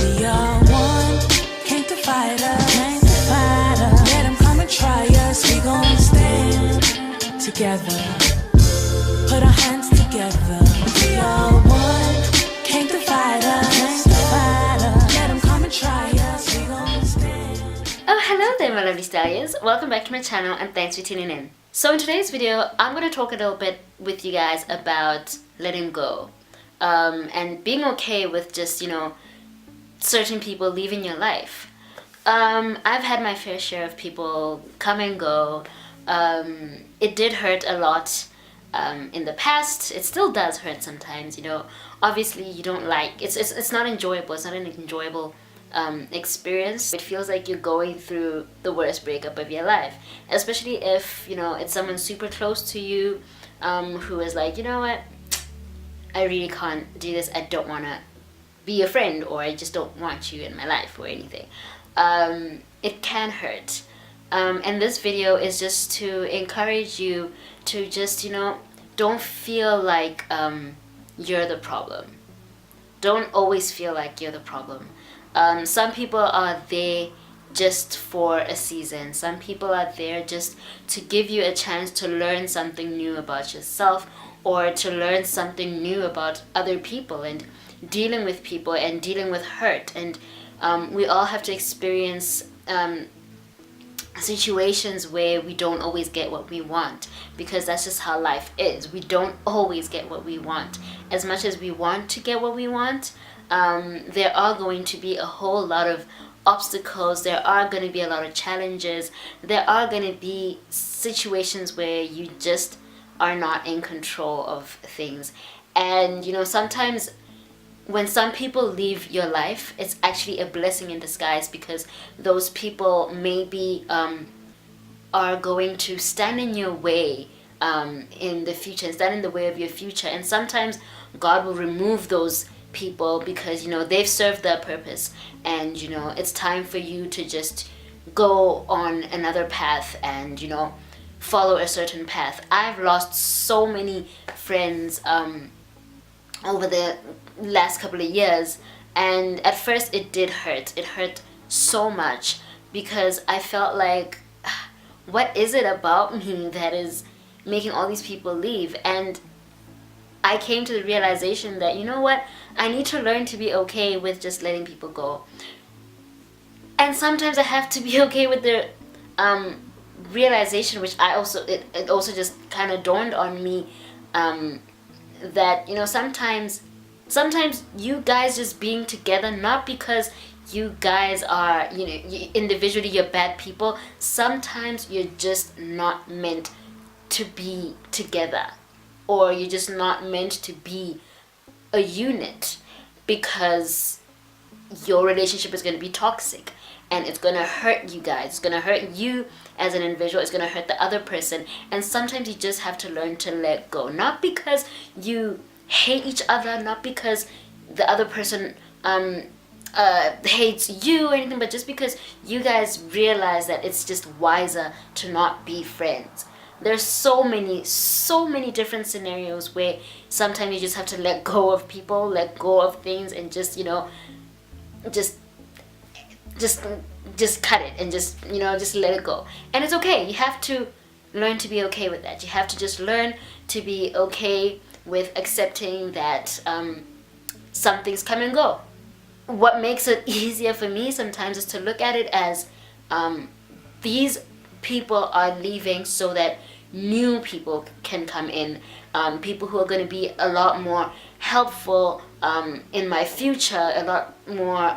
We are one, came to fight us. Let them come and try us. We gon' stand together. Put our hands together. We are one, came to fight us. Let them come and try us. We gon' stand. Oh, hello there, my lovely stallions. Welcome back to my channel and thanks for tuning in. So in today's video, I'm going to talk a little bit with you guys about letting go. And being okay with just, certain people leaving your life. I've had my fair share of people come and go. It did hurt a lot in the past. It still does hurt sometimes, Obviously, you don't like... It's not enjoyable. It's not an enjoyable experience. It feels like you're going through the worst breakup of your life. Especially if, it's someone super close to you who is like, you know what? I really can't do this. I don't want to be a friend, or I just don't want you in my life or anything. It can hurt. And this video is just to encourage you to just, don't feel like you're the problem. Don't always feel like you're the problem. Some people are there just for a season. Some people are there just to give you a chance to learn something new about yourself, or to learn something new about other people and dealing with people and dealing with hurt. And we all have to experience situations where we don't always get what we want, because that's just how life is. We don't always get what we want. As much as we want to get what we want, there are going to be a whole lot of obstacles. There are going to be a lot of challenges. There are going to be situations where you just are not in control of things. And sometimes when some people leave your life, it's actually a blessing in disguise, because those people maybe are going to stand in your way in the future, and stand in the way of your future. And sometimes God will remove those people because they've served their purpose, and it's time for you to just go on another path and follow a certain path. I've lost so many friends over the last couple of years, and at first it did hurt. It hurt so much, because I felt like, what is it about me that is making all these people leave? And I came to the realization that, I need to learn to be okay with just letting people go. And sometimes I have to be okay with the realization, which it also just kind of dawned on me, that sometimes you guys just being together, not because you guys are individually you're bad people. Sometimes you're just not meant to be together, or you're just not meant to be a unit, because your relationship is going to be toxic, and it's going to hurt you guys. It's going to hurt you as an individual. It's going to hurt the other person. And sometimes you just have to learn to let go. Not because you hate each other, not because the other person hates you or anything, but just because you guys realize that it's just wiser to not be friends. There's so many different scenarios where sometimes you just have to let go of people, let go of things, and just just cut it, and just let it go. And it's okay. You have to learn to be okay with that. You have to just learn to be okay with accepting that some things come and go. What makes it easier for me sometimes is to look at it as these people are leaving so that new people can come in, people who are going to be a lot more helpful in my future, a lot more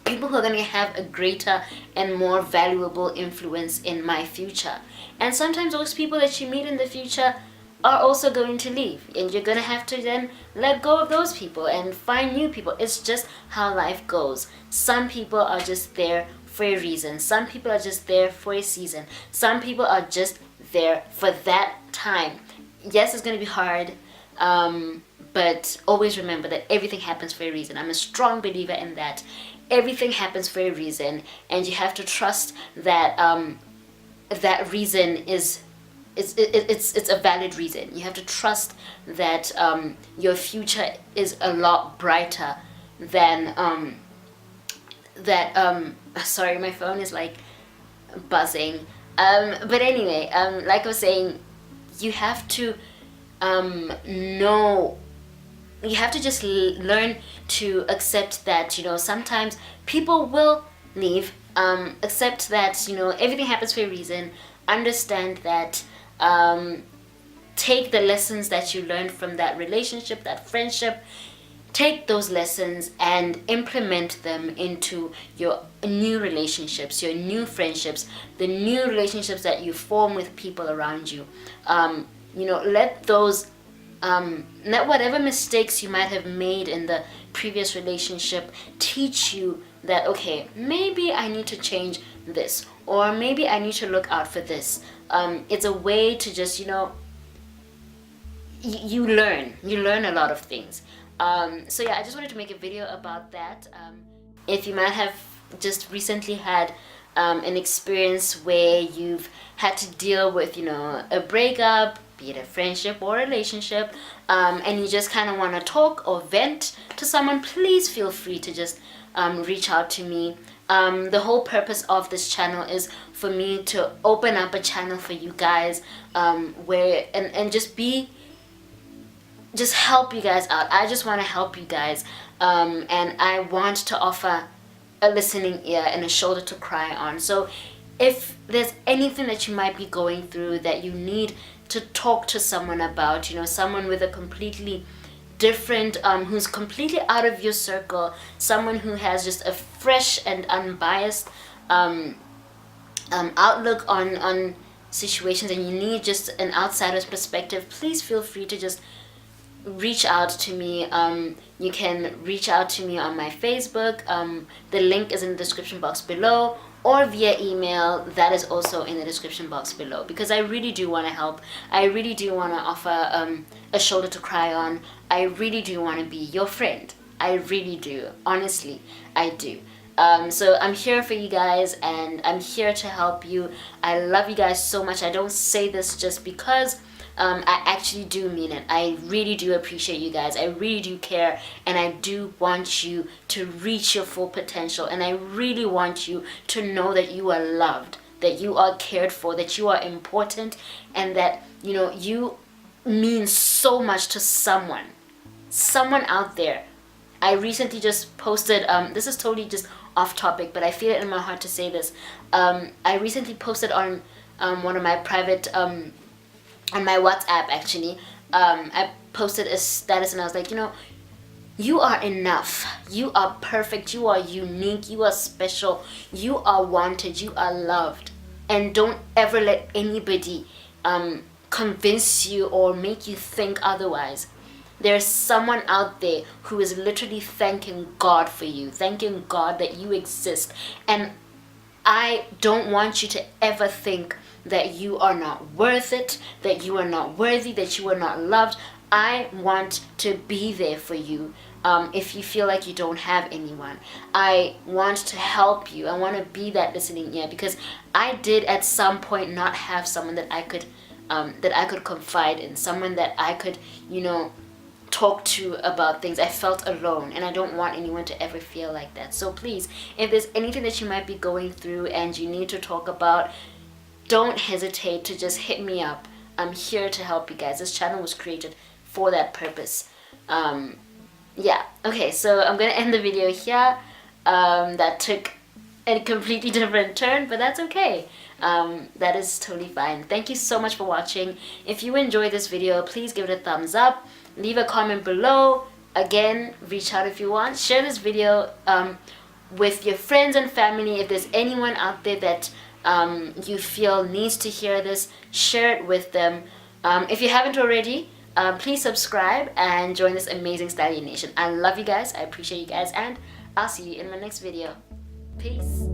people who are going to have a greater and more valuable influence in my future. And sometimes those people that you meet in the future are also going to leave, and you're going to have to then let go of those people and find new people. It's just how life goes. Some people are just there for a reason. Some people are just there for a season. Some people are just there for that time. Yes, it's going to be hard, but always remember that everything happens for a reason. I'm a strong believer in that. Everything happens for a reason, and you have to trust that that reason is it's a valid reason. You have to trust that your future is a lot brighter than that sorry, my phone is like buzzing. But anyway, like I was saying, you have to know, you have to just learn to accept that, you know, sometimes people will leave. Accept that, you know, everything happens for a reason. Understand that. Take the lessons that you learned from that relationship, that friendship. Take those lessons and implement them into your new relationships, your new friendships, the new relationships that you form with people around you. You know, let those, let whatever mistakes you might have made in the previous relationship teach you that, okay, maybe I need to change this, or maybe I need to look out for this. It's a way to just, you know, you learn a lot of things. So yeah, I just wanted to make a video about that. If you might have just recently had an experience where you've had to deal with, you know, a breakup, be it a friendship or a relationship, and you just kind of want to talk or vent to someone, please feel free to just reach out to me. The whole purpose of this channel is for me to open up a channel for you guys, where and just help you guys out. I just want to help you guys, and I want to offer a listening ear and a shoulder to cry on. So if there's anything that you might be going through that you need to talk to someone about, you know, someone with a completely different, who's completely out of your circle, someone who has just a fresh and unbiased outlook on situations, and you need just an outsider's perspective, please feel free to just reach out to me. You can reach out to me on my Facebook. The link is in the description box below, or via email, that is also in the description box below, because I really do want to help. I really do want to offer a shoulder to cry on. I really do want to be your friend. I really do. Honestly, I do. So I'm here for you guys, and I'm here to help you. I love you guys so much. I don't say this just because. I actually do mean it. I really do appreciate you guys. I really do care, and I do want you to reach your full potential, and I really want you to know that you are loved, that you are cared for, that you are important, and that, you know, you mean so much to someone out there. I recently just posted, this is totally just off topic, but I feel it in my heart to say this. I recently posted on one of my private, on my WhatsApp actually, I posted a status, and I was like, you know, you are enough, you are perfect, you are unique, you are special, you are wanted, you are loved, and don't ever let anybody convince you or make you think otherwise. There's someone out there who is literally thanking God for you, thanking God that you exist, and I don't want you to ever think that you are not worth it, that you are not worthy, that you are not loved. I want to be there for you. If you feel like you don't have anyone, I want to help you. I want to be that listening ear, because I did at some point not have someone that I could confide in, someone that I could, you know, talk to about things. I felt alone, and I don't want anyone to ever feel like that. So please, if there's anything that you might be going through and you need to talk about, don't hesitate to just hit me up. I'm here to help you guys. This channel was created for that purpose. Yeah, okay, so I'm gonna end the video here. That took a completely different turn, but that's okay. That is totally fine. Thank you so much for watching. If you enjoyed this video, please give it a thumbs up. Leave a comment below. Again, reach out if you want. Share this video with your friends and family. If there's anyone out there that you feel needs to hear this, share it with them. If you haven't already, please subscribe and join this amazing Stallion Nation. I love you guys, I appreciate you guys, and I'll see you in my next video. Peace.